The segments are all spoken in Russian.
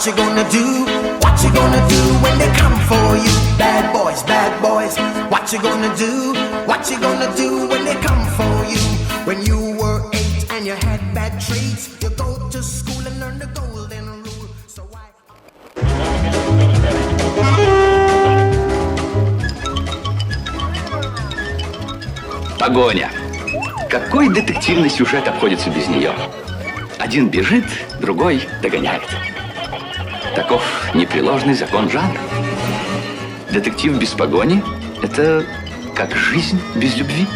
What you gonna do? What you gonna do when they come for you? Bad boys, what you gonna do? What you gonna do when they come for you? When you were 8 and you had bad traits, you go to school and learn the golden rule. So why? Погоня. Какой детективный сюжет обходится без нее? Один бежит, другой догоняет. Таков непреложный закон жанра. Детектив без погони – это как жизнь без любви.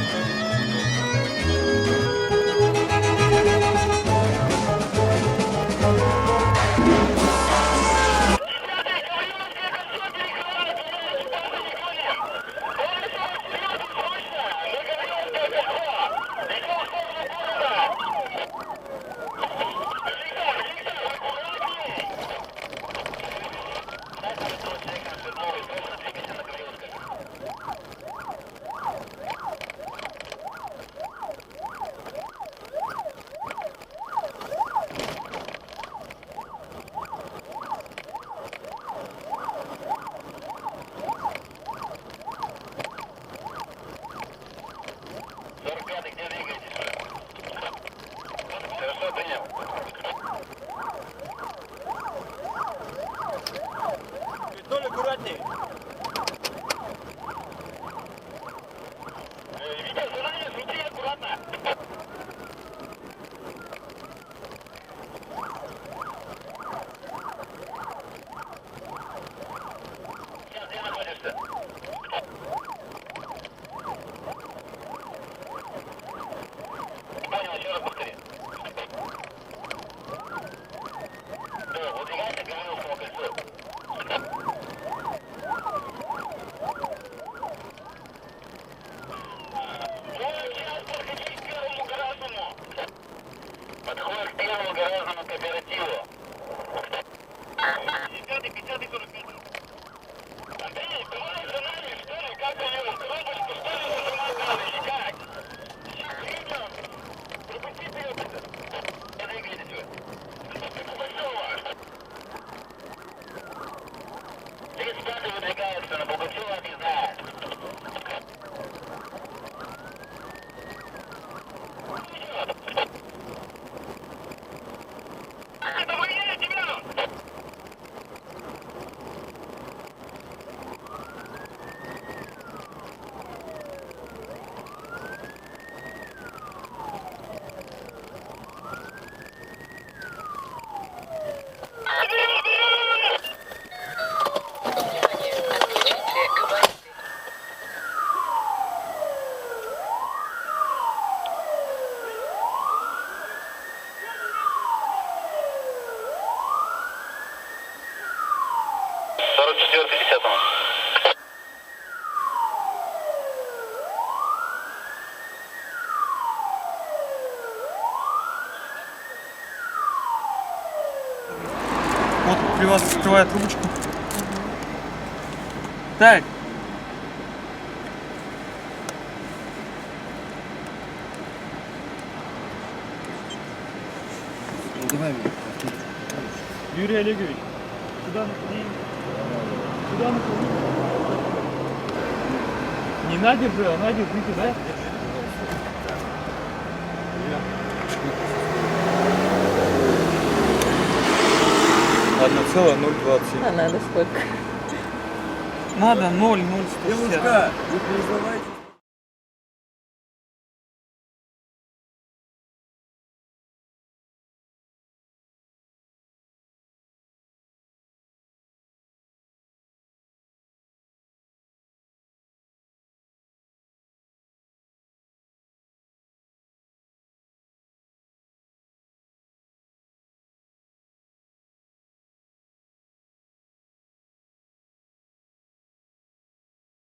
Подходит к первому гаражному кооперативу. 10-й, 45. Андрей, ты можешь за нами, что ли? Как ты ее коробочку, что ли, зажимал или как? Видел? Пропусти вперед это. Не двигайтесь вы. Пугачева. 35-й выдвигается на Пугачева объездная. Вот при вас открывает трубочку. Так. Ну, давай мне. Юрий Олегович, сюда находи. Сюда находи. Не Надя же, а Надя выйти, да? 1,027. А надо сколько? Надо 0,060. Девушка, вы признавайте.